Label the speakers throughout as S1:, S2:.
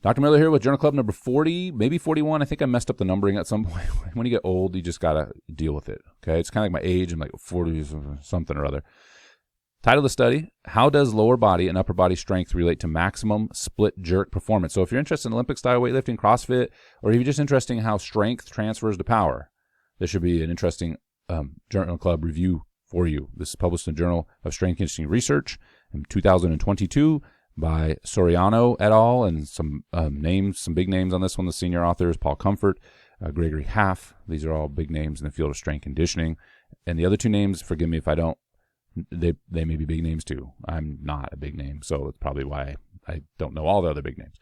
S1: Dr. Miller here with Journal Club number 40, maybe 41. I think I messed up the numbering at some point. When you get old, you just got to deal with it. Okay, it's kind of like my age. I'm like 40 something or other. Title of the study, how does lower body and upper body strength relate to maximum split jerk performance? So if you're interested in Olympic style weightlifting, CrossFit, or if you're just interested in how strength transfers to power, this should be an interesting Journal Club review for you. This is published in the Journal of Strength and Conditioning Research in 2022 by Soriano et al. And some names, some big names on this one. The senior authors, Paul Comfort, Gregory Half. These are all big names in the field of strength conditioning. And the other two names, forgive me if I don't, they may be big names too. I'm not a big name, so that's probably why I don't know all the other big names.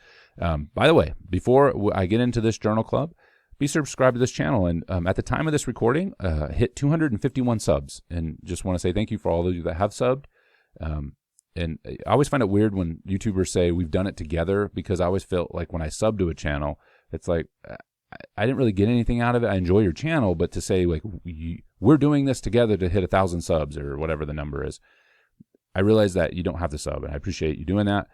S1: By the way, before I get into this Journal Club, be subscribed to this channel. And at the time of this recording, hit 251 subs. And just want to say thank you for all of you that have subbed. And I always find it weird when YouTubers say we've done it together, because I always felt like when I sub to a channel, it's like I didn't really get anything out of it. I enjoy your channel, but to say like we're doing this together to hit 1,000 subs or whatever the number is, I realize that you don't have to sub, and I appreciate you doing that.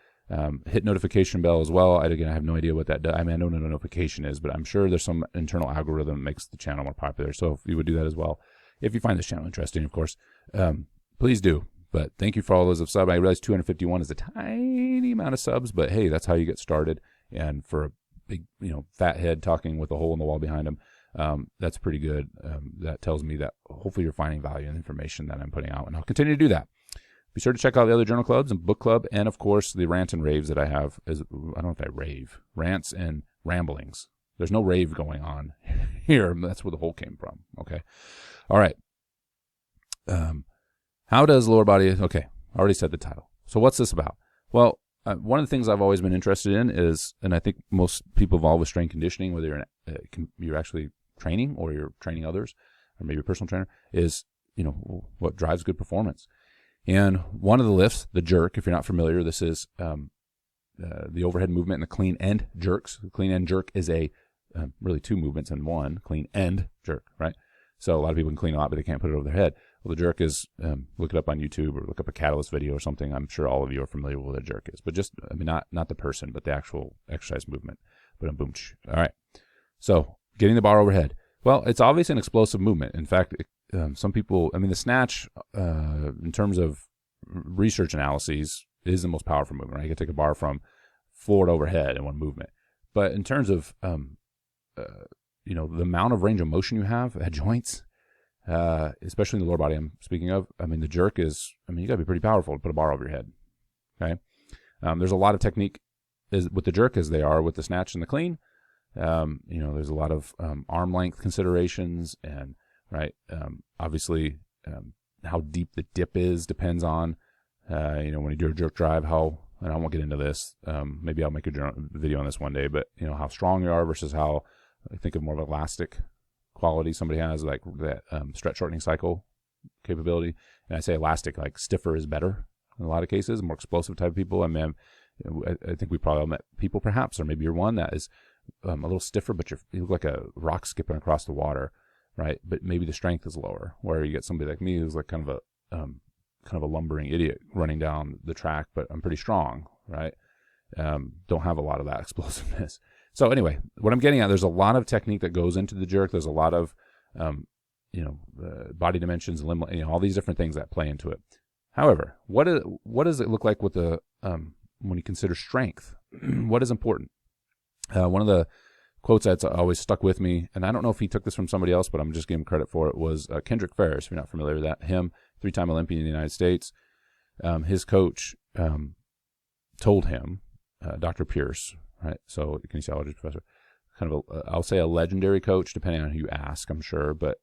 S1: Hit notification bell as well. I have no idea what that does. I mean, I don't know what a notification is, but I'm sure there's some internal algorithm that makes the channel more popular. So if you would do that as well, if you find this channel interesting, of course, please do. But thank you for all those of sub. I realize 251 is a tiny amount of subs, but hey, that's how you get started. And for a big, fat head talking with a hole in the wall behind him, that's pretty good. That tells me that hopefully you're finding value in the information that I'm putting out, and I'll continue to do that. Be sure to check out the other journal clubs and book club, and of course the rant and raves that I have. I don't know if I rave, rants and ramblings. There's no rave going on here. That's where the hole came from. Okay, all right. How does lower body? Okay, I already said the title. So what's this about? Well, one of the things I've always been interested in is, and I think most people involved with strength conditioning, whether you're actually training or you're training others, or maybe a personal trainer, is what drives good performance. And one of the lifts, the jerk, if you're not familiar, this is the overhead movement and the clean end jerks. The clean end jerk is really two movements in one, clean end jerk, right? So a lot of people can clean a lot, but they can't put it over their head. Well, the jerk is, look it up on YouTube or look up a Catalyst video or something. I'm sure all of you are familiar with what a jerk is, but just, not the person, but the actual exercise movement. But boom. All right. So getting the bar overhead. Well, it's obviously an explosive movement. In fact, some people, the snatch, in terms of research analyses, is the most powerful movement, right? You can take a bar from floor to overhead in one movement. But in terms of, the amount of range of motion you have at joints, especially in the lower body I'm speaking of, the jerk is, you got to be pretty powerful to put a bar over your head, okay? There's a lot of technique with the jerk as they are with the snatch and the clean. There's a lot of arm length considerations, and obviously how deep the dip is depends on, when you do a jerk drive, and I won't get into this, maybe I'll make a video on this one day, but how strong you are versus how, I think of more of elastic quality somebody has, like that stretch shortening cycle capability. And I say elastic, like stiffer is better in a lot of cases, more explosive type of people. I think we probably all met people perhaps, or maybe you're one that is a little stiffer, but you look like a rock skipping across the water, right? But maybe the strength is lower, where you get somebody like me who's like kind of a lumbering idiot running down the track, but I'm pretty strong, right? Don't have a lot of that explosiveness. So anyway, what I'm getting at, there's a lot of technique that goes into the jerk. There's a lot of, body dimensions, limb, all these different things that play into it. However, what does it look like with the when you consider strength? What is important? One of the quotes that's always stuck with me, and I don't know if he took this from somebody else, but I'm just giving him credit for it, was Kendrick Ferris. If you're not familiar with that, him, 3-time Olympian in the United States. His coach told him, Dr. Pierce, right? So kinesiology professor, kind of I'll say a legendary coach, depending on who you ask, I'm sure, but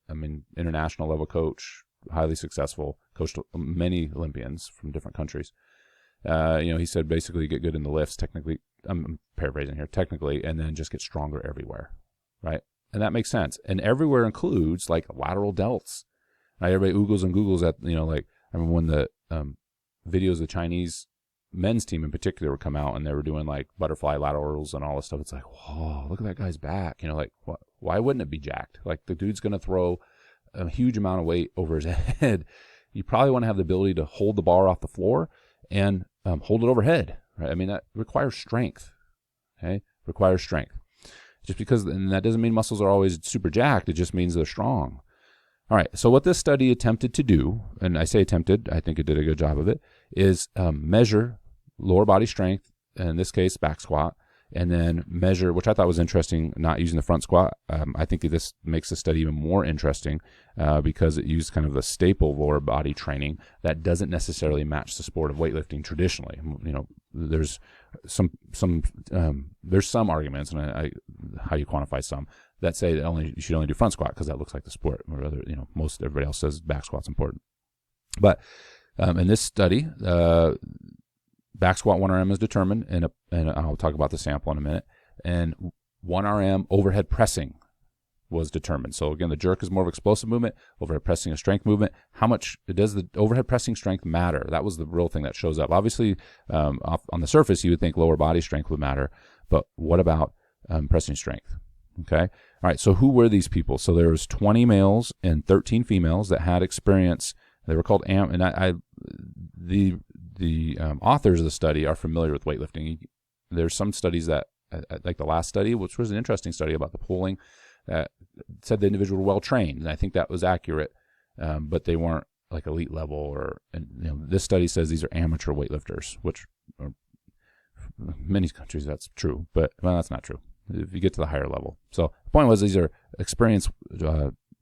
S1: international level coach, highly successful, coached many Olympians from different countries. He said basically get good in the lifts technically. I'm paraphrasing here, technically, and then just get stronger everywhere, right? And that makes sense. And everywhere includes like lateral delts. Right? Everybody oogles and googles at, I remember when the videos of the Chinese men's team in particular would come out and they were doing like butterfly laterals and all this stuff. It's like, whoa, look at that guy's back. Why wouldn't it be jacked? Like the dude's going to throw a huge amount of weight over his head. You probably want to have the ability to hold the bar off the floor and hold it overhead, right? That requires strength, okay? requires strength. Just because, and that doesn't mean muscles are always super jacked. It just means they're strong. All right, so what this study attempted to do, and I say attempted, I think it did a good job of it, is measure lower body strength, in this case back squat, and then measure, which I thought was interesting, not using the front squat. I think that this makes the study even more interesting because it used kind of the staple lower body training that doesn't necessarily match the sport of weightlifting traditionally. You know, there's some arguments, and how you quantify some, that say that you should only do front squat because that looks like the sport. Or other, you know, most everybody else says back squat's important. But in this study, back squat 1 RM is determined, and I'll talk about the sample in a minute. And 1 RM overhead pressing was determined. So again, the jerk is more of explosive movement. Overhead pressing is strength movement. How much does the overhead pressing strength matter? That was the real thing that shows up. Obviously, on the surface, you would think lower body strength would matter, but what about pressing strength? Okay. All right. So who were these people? So there was 20 males and 13 females that had experience. They were called the authors of the study are familiar with weightlifting. There's some studies that, like the last study, which was an interesting study about the pulling, that said the individual were well trained, and I think that was accurate, but they weren't like elite level. This study says these are amateur weightlifters, which are, many countries that's true, but that's not true if you get to the higher level. So the point was these are experienced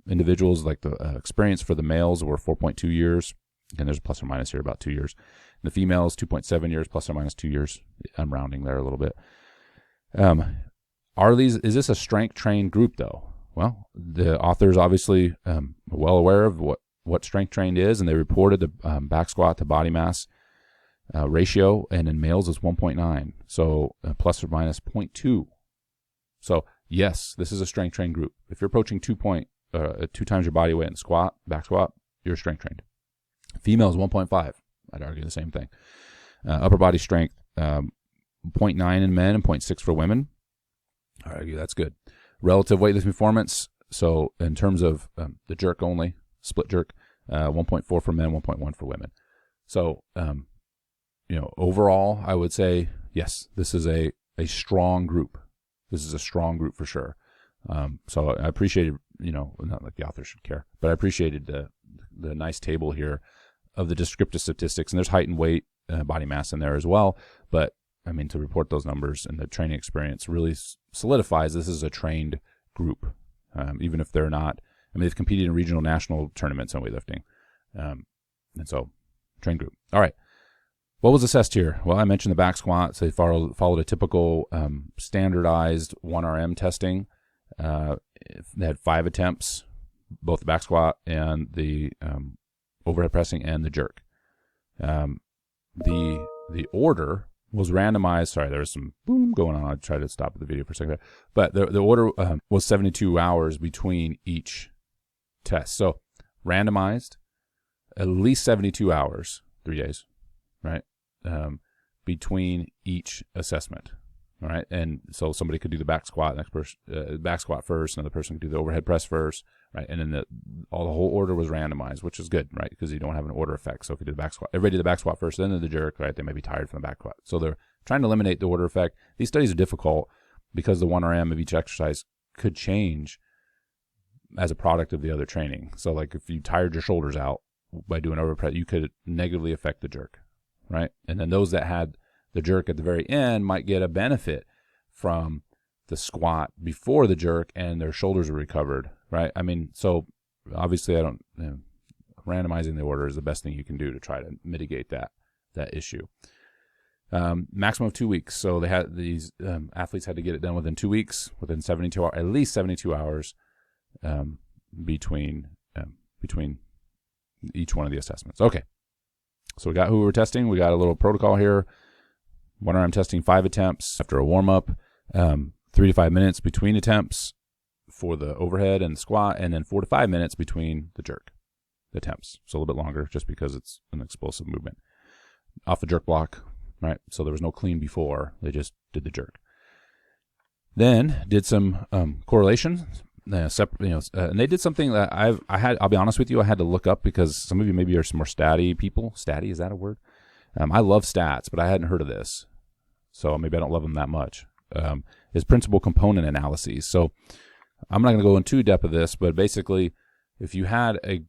S1: individuals. Like the experience for the males were 4.2 years, and there's a plus or minus here about 2 years. The females 2.7 years plus or minus 2 years. I'm rounding there a little bit. Is this a strength trained group though? Well, the authors obviously are well aware of what strength trained is, and they reported the back squat to body mass ratio, and in males is 1.9, so plus or minus 0.2. So yes, this is a strength trained group. If you're approaching 2 times your body weight in squat, back squat, you're strength trained. Females 1.5. I'd argue the same thing. Upper body strength 0.9 in men and 0.6 for women. I argue that's good. Relative weightlifting performance. So in terms of the jerk only, split jerk, 1.4 for men, 1.1 for women. So overall, I would say yes, this is a strong group. This is a strong group for sure. So I appreciated, not like the author should care, but I appreciated the nice table here of the descriptive statistics, and there's height and weight, body mass in there as well. But I mean, to report those numbers and the training experience really solidifies this is a trained group, even if they're not. I mean, they've competed in regional, national tournaments in weightlifting, and so trained group. All right. What was assessed here? Well, I mentioned the back squat. So they followed a typical standardized 1 RM testing. They had 5 attempts, both the back squat and the overhead pressing and the jerk. The order was randomized. Sorry, there was some boom going on. I tried to stop the video for a second. But the order was 72 hours between each test. So randomized, at least 72 hours, 3 days, right? Between each assessment. All right. And so somebody could do the back squat, next person, back squat first, another person could do the overhead press first, right? And then the whole order was randomized, which is good, right? Because you don't have an order effect. So if you do the back squat, everybody did the back squat first, then did the jerk, right? They may be tired from the back squat. So they're trying to eliminate the order effect. These studies are difficult because the 1 RM of each exercise could change as a product of the other training. So like if you tired your shoulders out by doing overhead press, you could negatively affect the jerk, right? And then those that had the jerk at the very end might get a benefit from the squat before the jerk and their shoulders are recovered, right? I mean, so obviously randomizing the order is the best thing you can do to try to mitigate that issue. Maximum of 2 weeks. So they had these athletes had to get it done within 2 weeks, within 72 hours, at least 72 hours between each one of the assessments. Okay. So we got who we were testing. We got a little protocol here. 1 RM testing, 5 attempts after a warm-up, 3 to 5 minutes between attempts for the overhead and the squat, and then 4 to 5 minutes between the jerk attempts. So a little bit longer just because it's an explosive movement. Off the jerk block, right? So there was no clean before. They just did the jerk. Then did some correlation. And they did something that I'll be honest with you, I had to look up because some of you maybe are some more statty people. Statty, is that a word? I love stats, but I hadn't heard of this. So maybe I don't love them that much. is principal component analyses. So I'm not going to go in too depth of this, but basically, if you had a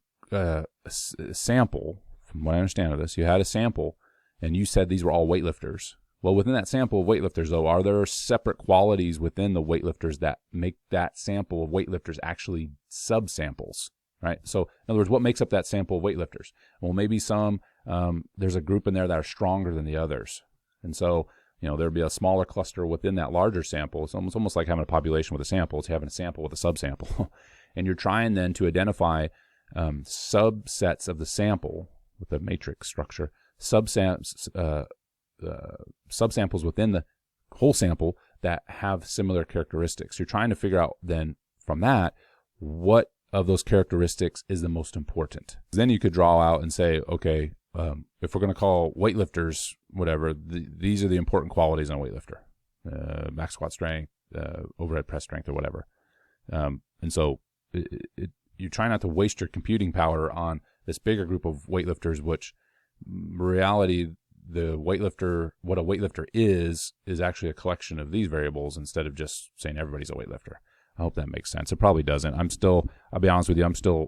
S1: sample, from what I understand of this, you had a sample, and you said these were all weightlifters. Well, within that sample of weightlifters, though, are there separate qualities within the weightlifters that make that sample of weightlifters actually subsamples, right? So, in other words, what makes up that sample of weightlifters? Well, maybe there's a group in there that are stronger than the others. And so, there'd be a smaller cluster within that larger sample. It's almost like having a population with a sample. It's having a sample with a subsample. And you're trying then to identify subsets of the sample with the matrix structure, subsamples within the whole sample that have similar characteristics. You're trying to figure out then from that what of those characteristics is the most important. Then you could draw out and say, okay, if we're going to call weightlifters whatever, these are the important qualities on a weightlifter: back squat strength, overhead press strength, or whatever. And so you try not to waste your computing power on this bigger group of weightlifters, which in reality, what a weightlifter is actually a collection of these variables instead of just saying everybody's a weightlifter. I hope that makes sense. It probably doesn't. I'll be honest with you, I'm still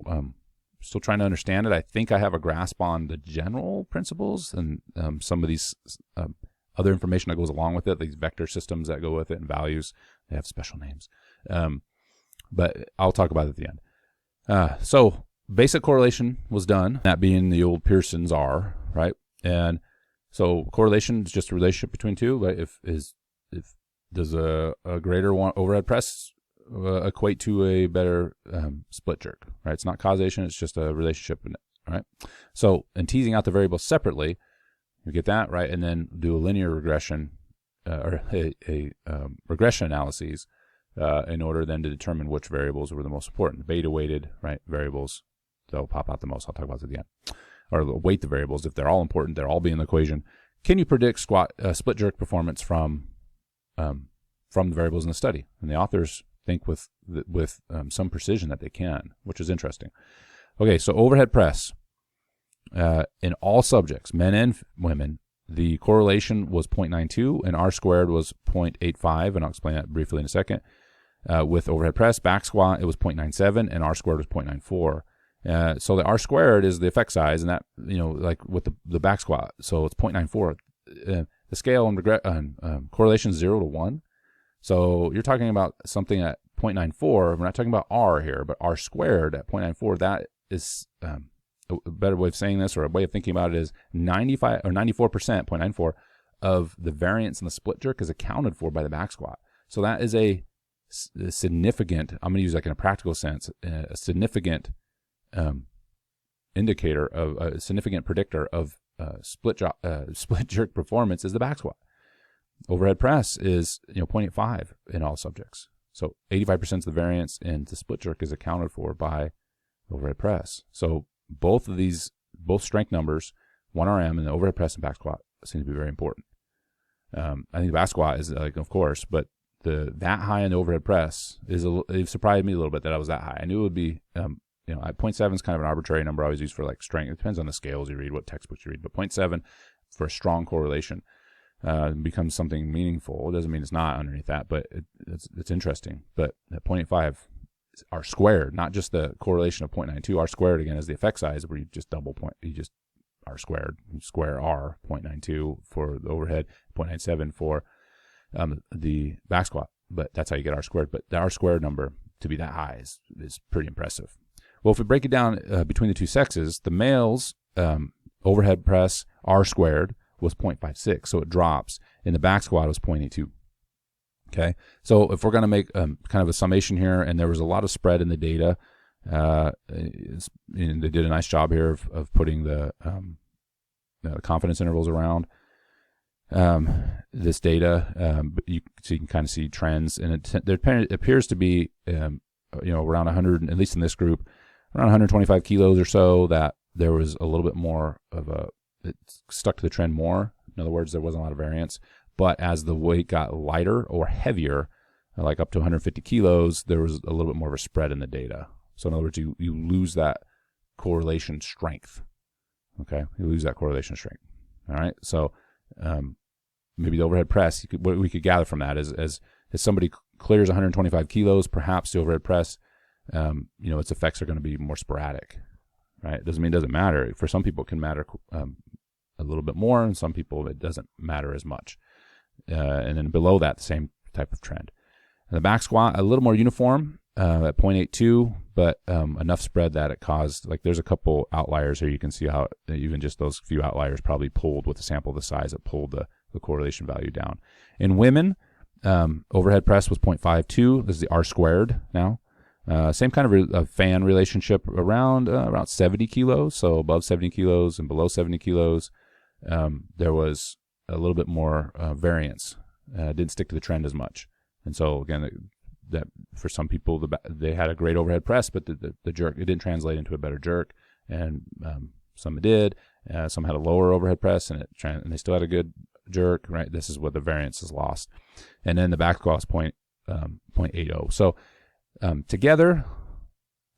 S1: trying to understand it. I think I have a grasp on the general principles and some of these other information that goes along with it, these vector systems that go with it and values. They have special names. But I'll talk about it at the end. So basic correlation was done, that being the old Pearson's R, right? And so correlation is just a relationship between two. Right? If does a greater overhead press equate to a better split jerk, right? It's not causation, it's just a relationship, right? So, and teasing out the variables separately, you get that, right? And then do a linear regression or a regression analyses in order then to determine which variables were the most important. Beta weighted, right, variables, they'll pop out the most. I'll talk about it at the end. Or weight the variables. If they're all important, they're all be in the equation. Can you predict split jerk performance from the variables in the study? And the authors think with some precision that they can, which is interesting. Okay, so overhead press in all subjects, men and women, the correlation was 0.92 and R squared was 0.85, and I'll explain that briefly in a second. With overhead press, back squat, it was 0.97 and R squared was 0.94. So the R squared is the effect size, and that, like with the back squat, so it's 0.94. The scale on correlation is 0 to 1. So you're talking about something at 0.94. We're not talking about R here, but R squared at 0.94. That is a better way of saying this, or a way of thinking about it, is 95 or 94%, 0.94 of the variance in the split jerk is accounted for by the back squat. So that is a significant, I'm going to use like in a practical sense, a significant indicator of a significant predictor of split jerk performance is the back squat. Overhead press is 0.85 in all subjects. So 85% of the variance in the split jerk is accounted for by overhead press. So both strength numbers, 1RM and the overhead press and back squat, seem to be very important. I think the back squat is of course, but that high in the overhead press it surprised me a little bit that I was that high. I knew it would be, at 0.7 is kind of an arbitrary number I always use for like strength. It depends on the scales you read, what textbooks you read, but 0.7 for a strong correlation becomes something meaningful. It doesn't mean it's not underneath that, but it's interesting. But at 0.85 R squared, not just the correlation of 0.92, R squared again is the effect size where you just R squared, square R, 0.92 for the overhead, 0.97 for the back squat. But that's how you get R squared. But the R squared number to be that high is pretty impressive. Well, if we break it down between the two sexes, the males overhead press R squared was 0.56, so it drops. In the back squat, it was 0.82. Okay, so if we're going to make kind of a summation here, and there was a lot of spread in the data, and they did a nice job here of putting the confidence intervals around this data. So you can kind of see trends, and there appears to be around 100, at least in this group, around 125 kilos or so, that there was a little bit more of it stuck to the trend more. In other words, there wasn't a lot of variance. But as the weight got lighter or heavier, like up to 150 kilos, there was a little bit more of a spread in the data. So in other words, you lose that correlation strength. Okay, you lose that correlation strength. All right, so maybe the overhead press, what we could gather from that is as somebody clears 125 kilos, perhaps the overhead press, its effects are going to be more sporadic, right? It doesn't mean it doesn't matter. For some people, it can matter a little bit more, and some people it doesn't matter as much. And then below that, the same type of trend. And the back squat, a little more uniform at 0.82, but enough spread that it caused, like there's a couple outliers here. You can see how even just those few outliers probably pulled with a sample the size that pulled the correlation value down. In women, overhead press was 0.52. This is the R squared now. Same kind of a fan relationship around 70 kilos. So above 70 kilos and below 70 kilos, there was a little bit more variance. Didn't stick to the trend as much. And so again, that for some people, they had a great overhead press, but the jerk, it didn't translate into a better jerk. And some did. Some had a lower overhead press, and they still had a good jerk, right? This is what the variance is lost. And then the back squat was 0.80. So together,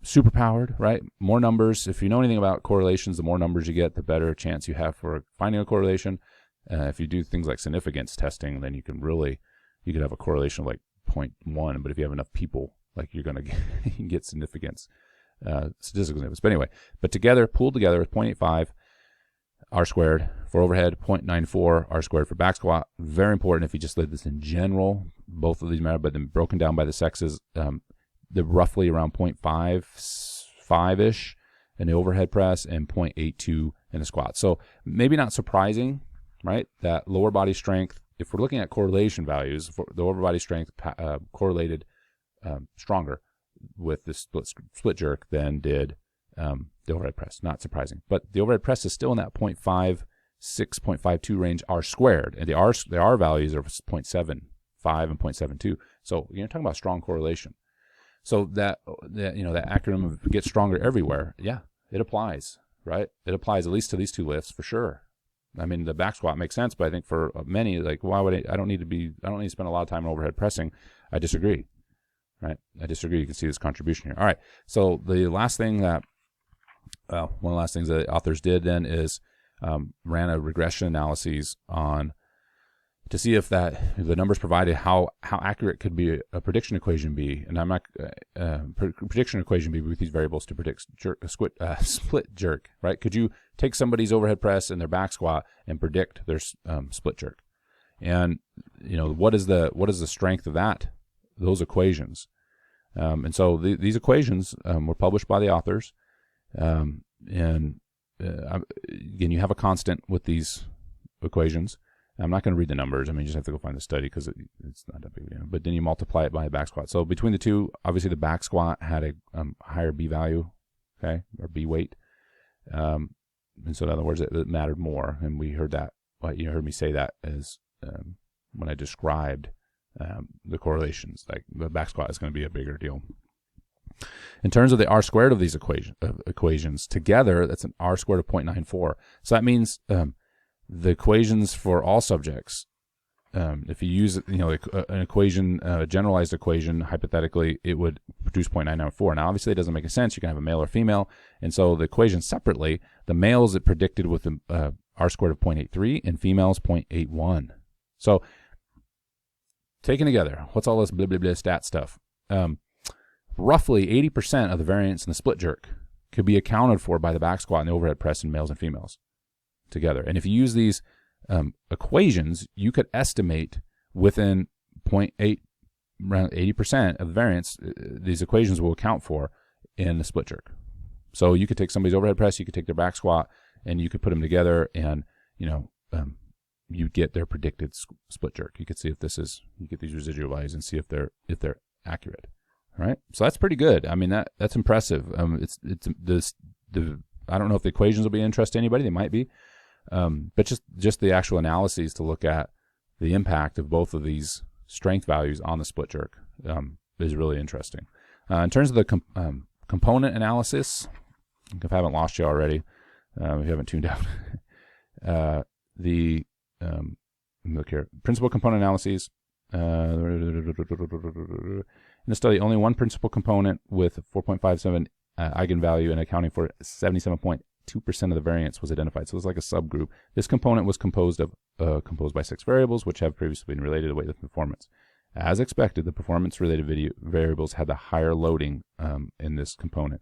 S1: super powered, right? More numbers. If you know anything about correlations, the more numbers you get, the better chance you have for finding a correlation. If you do things like significance testing, then you could have a correlation of like 0.1, but if you have enough people, like you can get significance, statistical significance. But anyway, together, pooled together with 0.85 R squared for overhead, 0.94 R squared for back squat. Very important if you just did this in general. Both of these matter, but then broken down by the sexes, they're roughly around 0.55-ish in the overhead press and 0.82 in the squat. So maybe not surprising, right? That lower body strength, if we're looking at correlation values, the lower body strength correlated stronger with the split jerk than did the overhead press. Not surprising. But the overhead press is still in that 0.56, 0.52 range R squared. And the R values are 0.75 and 0.72. So you're talking about strong correlation. So that acronym of get stronger everywhere, yeah, it applies, right? It applies at least to these two lifts for sure. I mean, the back squat makes sense, but I think for many, like, why would I don't need to spend a lot of time on overhead pressing. I disagree, right? I disagree. You can see this contribution here. All right. So the last thing one of the last things that the authors did then is ran a regression analyses to see if the numbers provided how accurate could be a prediction equation be, and I'm not prediction equation be with these variables to predict split jerk, right? Could you take somebody's overhead press and their back squat and predict their split jerk? And what is the strength of those equations? And so these equations were published by the authors, and again, you have a constant with these equations. I'm not going to read the numbers. I mean, you just have to go find the study because it's not that big of a deal. But then you multiply it by a back squat. So between the two, obviously the back squat had a higher B value, okay, or B weight. And so in other words, it mattered more. And we heard that. You heard me say that as when I described the correlations. Like the back squat is going to be a bigger deal. In terms of the R squared of these equations together, that's an R squared of 0.94. So that means the equations for all subjects, if you use an equation, a generalized equation, hypothetically, it would produce 0.994. Now, obviously, it doesn't make a sense. You can have a male or female, and so the equation separately, the males it predicted with an R squared of 0.83 and females 0.81. So, taken together, what's all this blah blah blah stat stuff? Roughly 80% of the variance in the split jerk could be accounted for by the back squat and the overhead press in males and females together. And if you use these equations, you could estimate within 0.8, around 80% of the variance, these equations will account for in the split jerk. So you could take somebody's overhead press, you could take their back squat, and you could put them together, and you get their predicted split jerk. You could see if you get these residual values and see if they're accurate. All right, so that's pretty good. I mean, that's impressive. I don't know if the equations will be of interest to anybody. They might be. But just the actual analyses to look at the impact of both of these strength values on the split jerk is really interesting. In terms of the component analysis, if I haven't lost you already, if you haven't tuned out, look here, principal component analyses. In the study, only one principal component with 4.57 eigenvalue and accounting for 77.10% 2% of the variance was identified. So it was like a subgroup. This component was composed by 6 variables, which have previously been related to weightlifting performance. As expected, the performance-related variables had the higher loading in this component.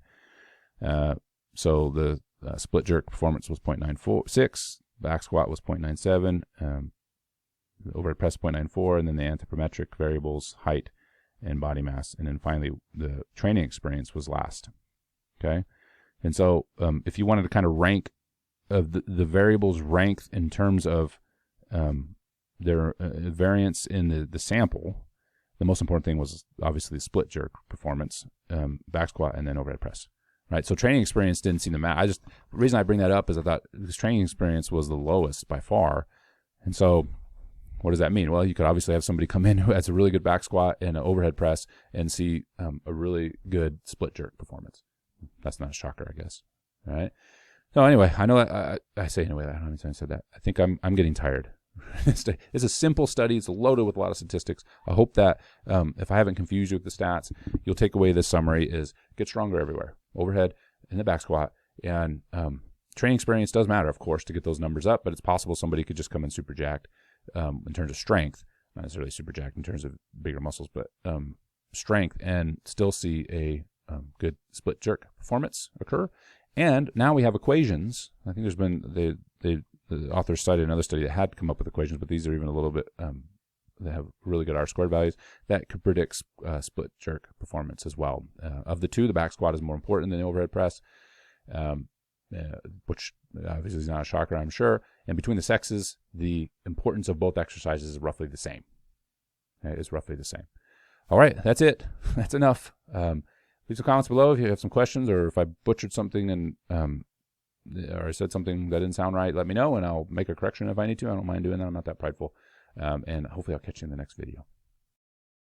S1: So the split jerk performance was 0.96, back squat was 0.97, the overhead press 0.94, and then the anthropometric variables, height and body mass, and then finally the training experience was last. Okay, and so if you wanted to kind of rank the variables ranked in terms of their variance in the sample, the most important thing was obviously the split jerk performance, back squat, and then overhead press. Right, so training experience didn't seem to matter. The reason I bring that up is I thought this training experience was the lowest by far, and so what does that mean? Well, you could obviously have somebody come in who has a really good back squat and an overhead press and see a really good split jerk performance. That's not a shocker, I guess. All right. So anyway, I know I say anyway. I don't know if I said that. I think I'm getting tired. It's a simple study. It's loaded with a lot of statistics. I hope that if I haven't confused you with the stats, you'll take away this summary is get stronger everywhere, overhead and the back squat. And training experience does matter, of course, to get those numbers up, but it's possible somebody could just come in super jacked in terms of strength, not necessarily super jacked in terms of bigger muscles, but strength, and still see a good split jerk performance occur. And now we have equations. I think there's been the authors cited another study that had come up with equations, but these are even a little bit that have really good R-squared values that could predict split jerk performance as well. Of the two, the back squat is more important than the overhead press, which obviously is not a shocker, I'm sure. And between the sexes, the importance of both exercises is roughly the same. It's roughly the same. All right, that's it. That's enough. Leave some comments below if you have some questions, or if I butchered something and or I said something that didn't sound right, let me know, and I'll make a correction if I need to. I don't mind doing that. I'm not that prideful. And hopefully I'll catch you in the next video.